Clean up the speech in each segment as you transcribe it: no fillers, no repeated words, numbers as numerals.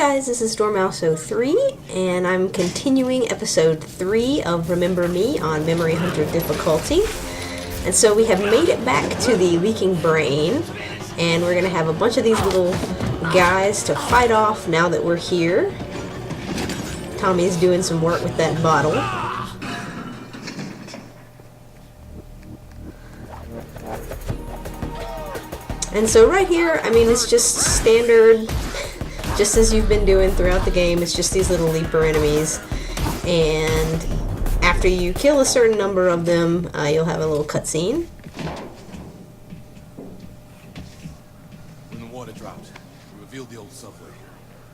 guys, this is Dormouse03, and I'm continuing episode 3 of Remember Me on Memory Hunter difficulty. And so we have made it back to the leaking brain, and we're going to have a bunch of these little guys to fight off now that we're here. Tommy's doing some work with that bottle. And so right here, I mean, it's just standard, just as you've been doing throughout the game. It's just these little leaper enemies. And after you kill a certain number of them, you'll have a little cutscene. When the water dropped, we revealed the old subway.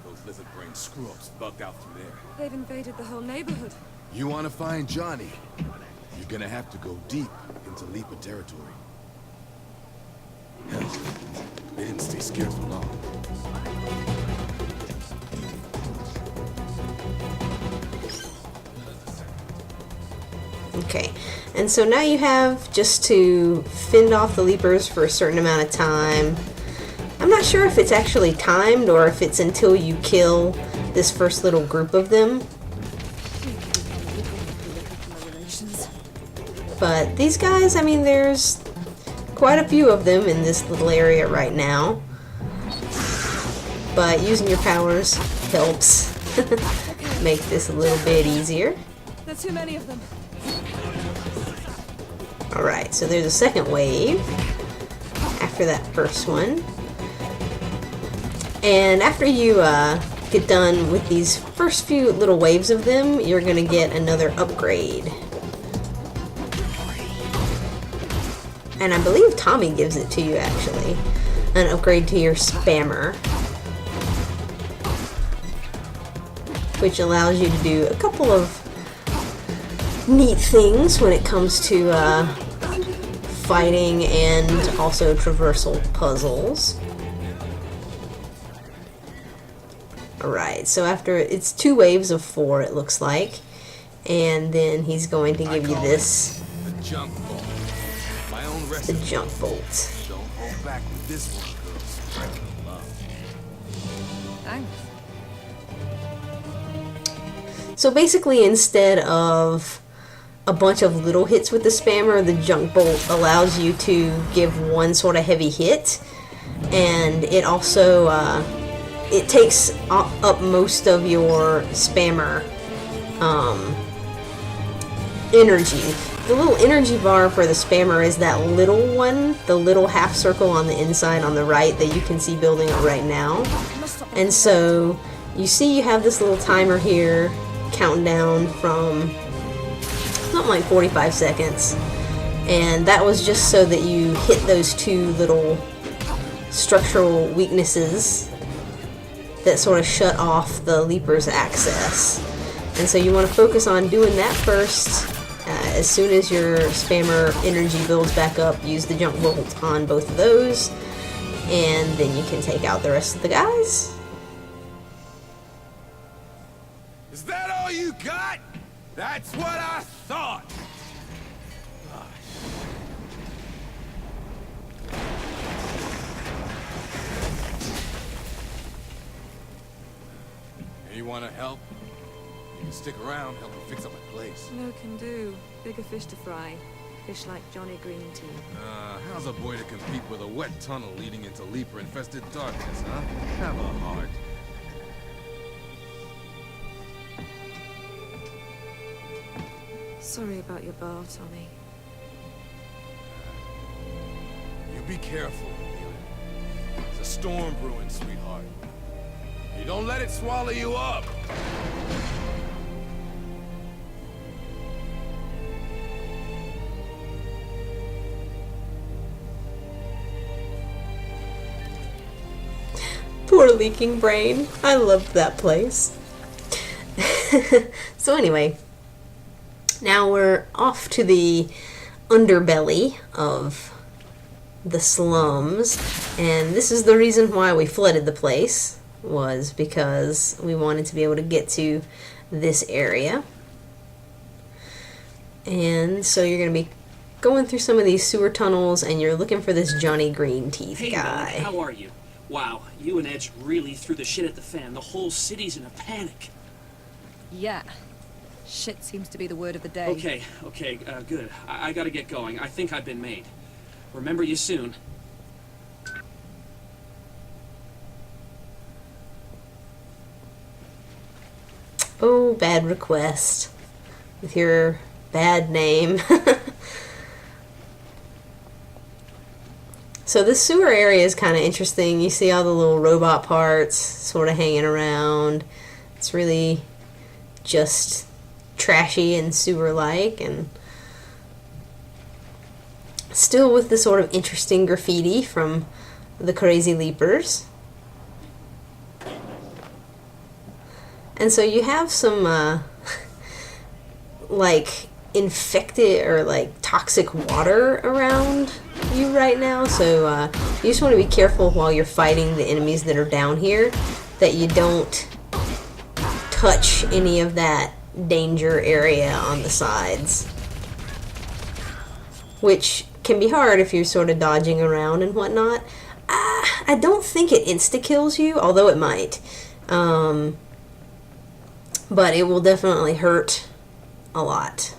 Those lizard brain screw-ups bugged out through there. They've invaded the whole neighborhood. You want to find Johnny? You're gonna have to go deep into leaper territory. Hell, they didn't stay scared for long. Okay, and so now you have just to fend off the leapers for a certain amount of time. I'm not sure if it's actually timed or if it's until you kill this first little group of them. But these guys, I mean, there's quite a few of them in this little area right now. But using your powers helps make this a little bit easier. There's too many of them. Alright, so there's a second wave after that first one. And after you get done with these first few little waves of them, you're going to get another upgrade. And I believe Tommy gives it to you, actually. An upgrade to your spammer. Which allows you to do a couple of neat things when it comes to fighting and also traversal puzzles. Alright, so after it's 2 waves of 4, it looks like. And then he's going to give you this. The junk bolt. My own The recipe. junk bolt. Don't hold back with this one, girl. Spread the love. Thanks. So basically, instead of a bunch of little hits with the spammer, the junk bolt allows you to give one sort of heavy hit, and it also it takes up most of your spammer energy. The little energy bar for the spammer is that little one, the little half circle on the inside on the right that you can see building up right now. And so you see you have this little timer here counting down from something like 45 seconds. And that was just so that you hit those 2 little structural weaknesses that sort of shut off the leaper's access. And so you want to focus on doing that first. As soon as your spammer energy builds back up, use the jump bolt on both of those, and then you can take out the rest of the guys. Is that all you got? That's what I thought. Hey, you want to help? You can stick around, help me fix up my place. No can do. Bigger fish to fry. Fish like Johnny Green Tea. How's a boy to compete with a wet tunnel leading into leaper-infested darkness, huh? Have a heart. Sorry about your bar, Tommy. You be careful, Amelia. There's a storm brewing, sweetheart. You don't let it swallow you up. Poor leaking brain. I loved that place. So anyway, now we're off to the underbelly of the slums, and this is the reason why we flooded the place, was because we wanted to be able to get to this area. And so you're going to be going through some of these sewer tunnels, and you're looking for this Johnny Green Teeth guy. How are you? Wow, you and Edge really threw the shit at the fan. The whole city's in a panic. Yeah. Shit seems to be the word of the day. Okay, good. I gotta get going. I think I've been made. Remember you soon. Oh, bad request. With your bad name. So this sewer area is kind of interesting. You see all the little robot parts sort of hanging around. It's really just trashy and sewer-like, and still with the sort of interesting graffiti from the Crazy Leapers. And so you have some like infected or like toxic water around you right now, so you just want to be careful while you're fighting the enemies that are down here that you don't touch any of that danger area on the sides, which can be hard if you're sort of dodging around and whatnot. I don't think it insta-kills you, although it might, but it will definitely hurt a lot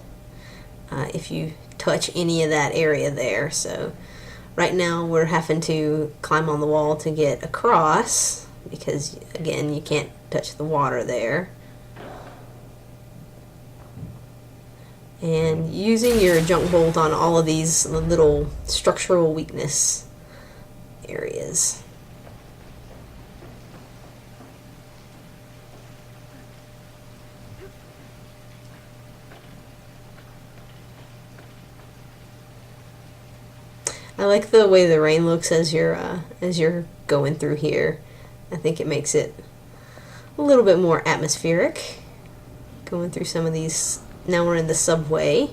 if you touch any of that area there. So right now we're having to climb on the wall to get across because, again, you can't touch the water there. And using your junk bolt on all of these little structural weakness areas. I like the way the rain looks as you're going through here. I think it makes it a little bit more atmospheric. Going through some of these. Now we're in the subway.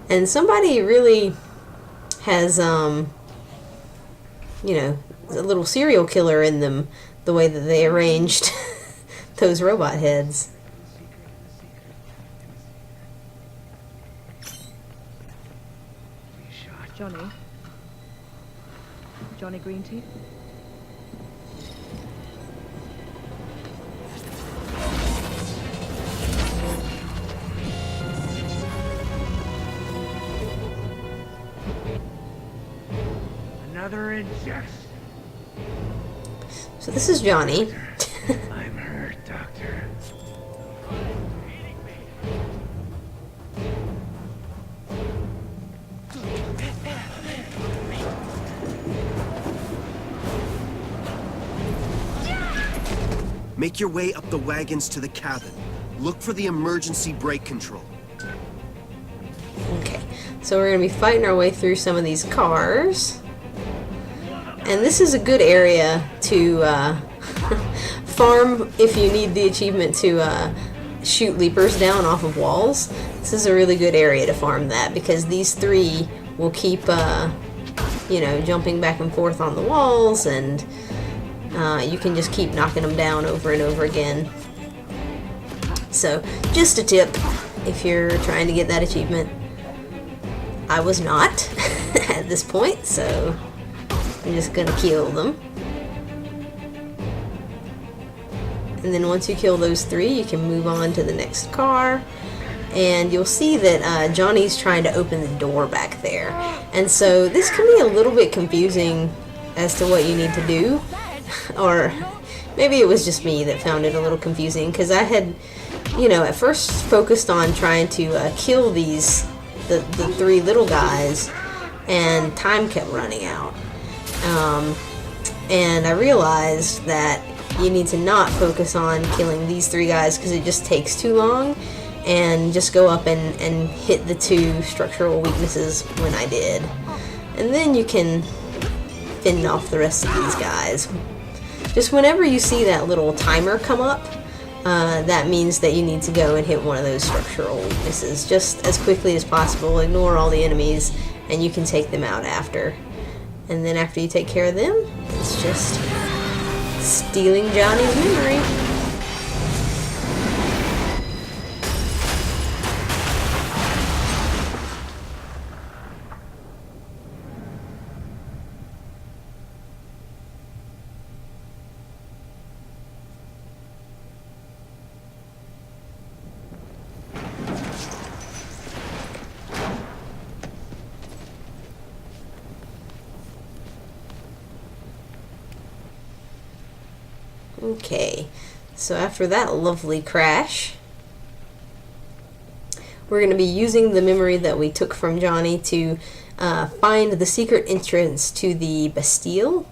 And somebody really has, you know, a little serial killer in them, the way that they arranged those robot heads. Johnny Greenteeth? Another injection. So this is Johnny. I'm hurt, Doctor. Make your way up the wagons to the cabin. Look for the emergency brake control. Okay, so we're going to be fighting our way through some of these cars. And this is a good area to farm if you need the achievement to shoot leapers down off of walls. This is a really good area to farm that because these three will keep, you know, jumping back and forth on the walls, and you can just keep knocking them down over and over again. So, just a tip if you're trying to get that achievement. I was not at this point, so I'm just gonna kill them. And then once you kill those three, you can move on to the next car. And you'll see that Johnny's trying to open the door back there. And so this can be a little bit confusing as to what you need to do. Or maybe it was just me that found it a little confusing, because I had, you know, at first focused on trying to kill the three little guys, and time kept running out. And I realized that you need to not focus on killing these three guys because it just takes too long, and just go up and hit the two structural weaknesses when I did. And then you can finish off the rest of these guys. Just whenever you see that little timer come up, that means that you need to go and hit one of those structural weaknesses just as quickly as possible. Ignore all the enemies, and you can take them out after. And then after you take care of them, it's just stealing Johnny's memory. Okay, so after that lovely crash, we're going to be using the memory that we took from Johnny to find the secret entrance to the Bastille,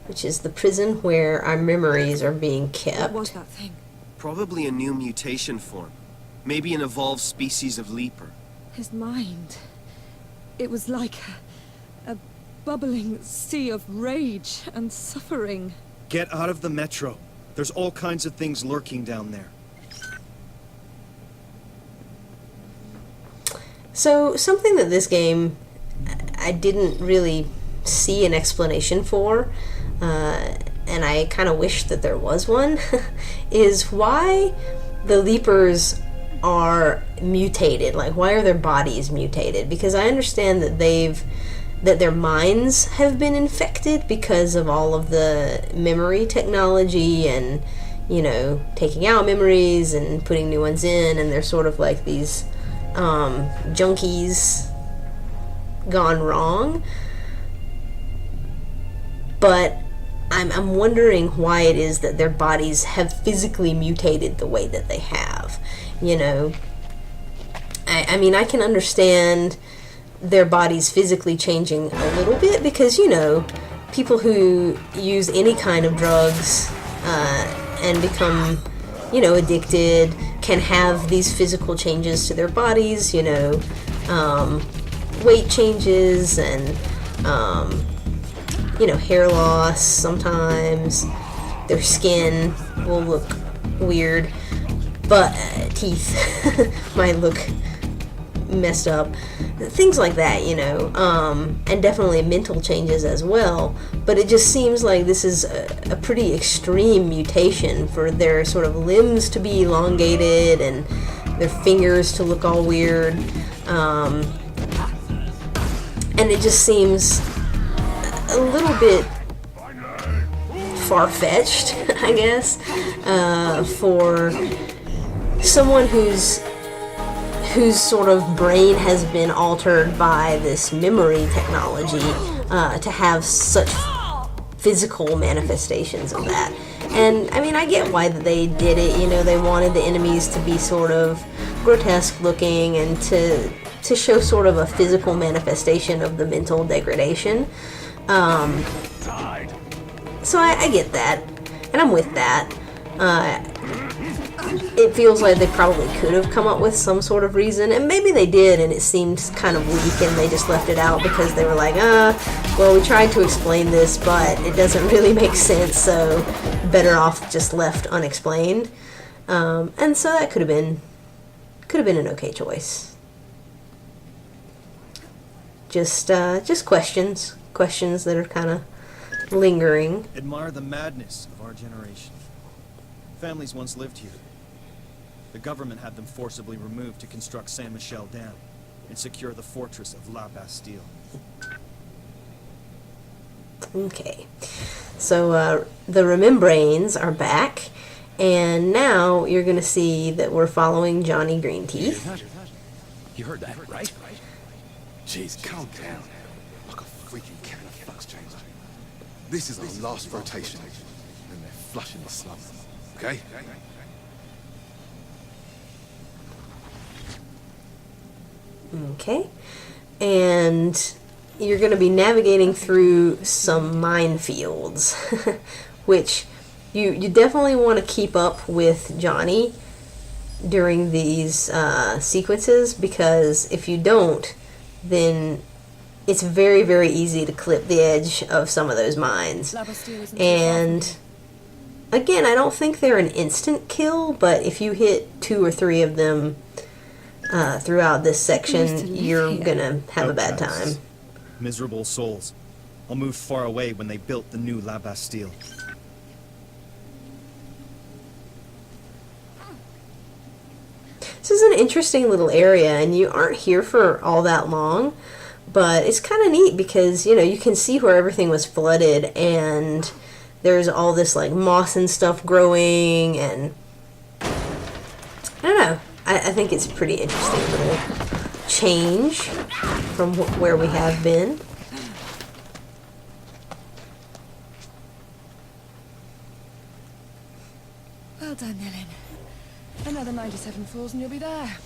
which is the prison where our memories are being kept. What was that thing? Probably a new mutation form. Maybe an evolved species of leaper. His mind. It was like a bubbling sea of rage and suffering. Get out of the metro. There's all kinds of things lurking down there. So, something that this game I didn't really see an explanation for, and I kind of wish that there was one, is why the Leapers are mutated. Like, why are their bodies mutated? Because I understand that that their minds have been infected because of all of the memory technology and, you know, taking out memories and putting new ones in, and they're sort of like these junkies gone wrong. But I'm wondering why it is that their bodies have physically mutated the way that they have. You know, I mean, I can understand their bodies physically changing a little bit because, you know, people who use any kind of drugs and become, you know, addicted can have these physical changes to their bodies, you know, weight changes and, you know, hair loss sometimes. Their skin will look weird, but teeth might look messed up. Things like that, you know, and definitely mental changes as well. But it just seems like this is a pretty extreme mutation for their sort of limbs to be elongated and their fingers to look all weird. And it just seems a little bit far-fetched, I guess, for someone whose sort of brain has been altered by this memory technology to have such physical manifestations of that. And I mean, I get why they did it. You know, they wanted the enemies to be sort of grotesque looking and to show sort of a physical manifestation of the mental degradation. So I get that, and I'm with that. It feels like they probably could have come up with some sort of reason, and maybe they did, and it seemed kind of weak, and they just left it out because they were like, well, we tried to explain this, but it doesn't really make sense, so better off just left unexplained. And so that could have been an okay choice. Just questions that are kind of lingering. Admire the madness of our generation. Families once lived here. The government had them forcibly removed to construct Saint Michel Dam and secure the fortress of La Bastille. Okay, so the Remembrains are back, and now you're going to see that we're following Johnny Greenteeth. You heard that, right? Jeez, calm down. Like a freaking can of flux changer. This is our last rotation, and they're flushing the slum. Okay? Okay, and you're going to be navigating through some minefields, which you definitely want to keep up with Johnny during these sequences, because if you don't, then it's very, very easy to clip the edge of some of those mines. And again, I don't think they're an instant kill, but if you hit 2 or 3 of them throughout this section, you're gonna have a bad time. Miserable souls. I'll move far away when they built the new La Bastille. This is an interesting little area, and you aren't here for all that long, but it's kind of neat because, you know, you can see where everything was flooded, and there's all this, like, moss and stuff growing, and I don't know. I think it's a pretty interesting little change from where we have been. done, Ellen. Another 97 falls and you'll be there.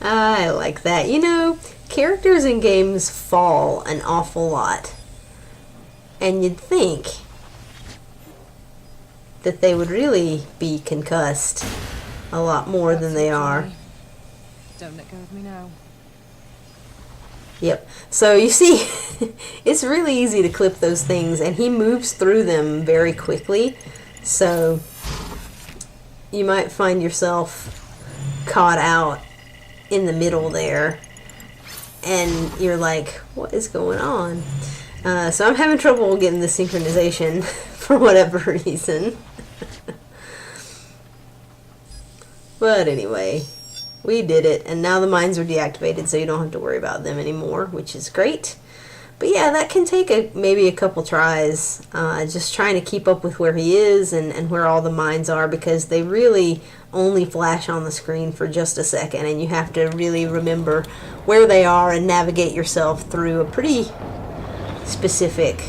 I like that. You know, characters in games fall an awful lot. And you'd think that they would really be concussed a lot more than they are. Don't let go of me now. Yep. So you see, it's really easy to clip those things, and he moves through them very quickly. So you might find yourself caught out in the middle there, and you're like, what is going on? So I'm having trouble getting the synchronization for whatever reason. But anyway, we did it, and now the mines are deactivated, so you don't have to worry about them anymore, which is great. But yeah, that can take maybe a couple tries, just trying to keep up with where he is and where all the mines are, because they really only flash on the screen for just a second, and you have to really remember where they are and navigate yourself through a pretty specific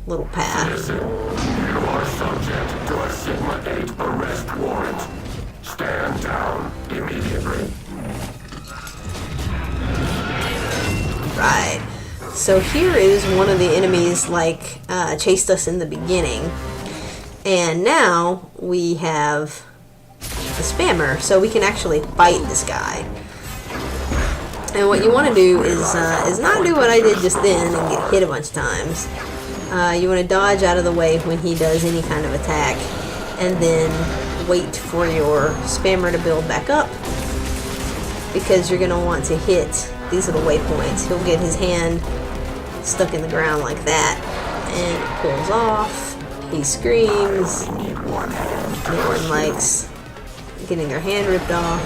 little path. You are subject to a Sigma 8 arrest warrant. Stand down immediately. Right. So here is one of the enemies chased us in the beginning. And now we have the spammer, so we can actually fight this guy. And what you want to do is not do what I did just then and get hit a bunch of times. You want to dodge out of the way when he does any kind of attack, and then wait for your spammer to build back up, because you're going to want to hit these little waypoints. He'll get his hand stuck in the ground like that, and it pulls off. He screams. No one likes getting their hand ripped off.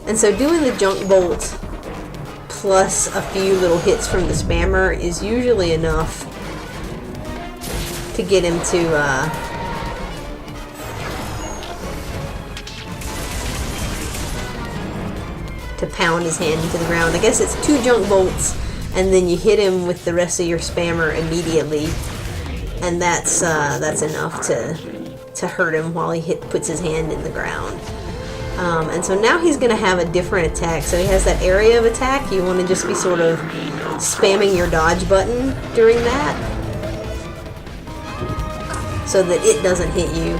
And so doing the junk bolt plus a few little hits from the spammer is usually enough to get him to pound his hand into the ground. I guess it's 2 junk bolts, and then you hit him with the rest of your spammer immediately, and that's enough to hurt him while he puts his hand in the ground. And so now he's going to have a different attack. So he has that area of attack. You want to just be sort of spamming your dodge button during that, so that it doesn't hit you,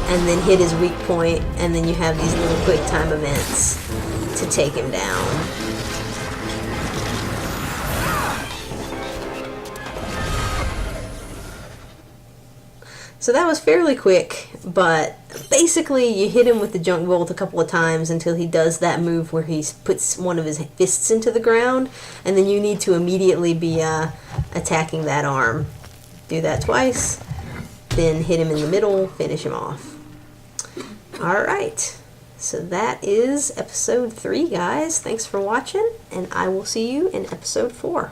and then hit his weak point, and then you have these little quick time events to take him down. So that was fairly quick, but basically you hit him with the junk bolt a couple of times until he does that move where he puts one of his fists into the ground, and then you need to immediately be attacking that arm. Do that twice, then hit him in the middle, finish him off. Alright, so that is episode 3, guys. Thanks for watching, and I will see you in episode 4.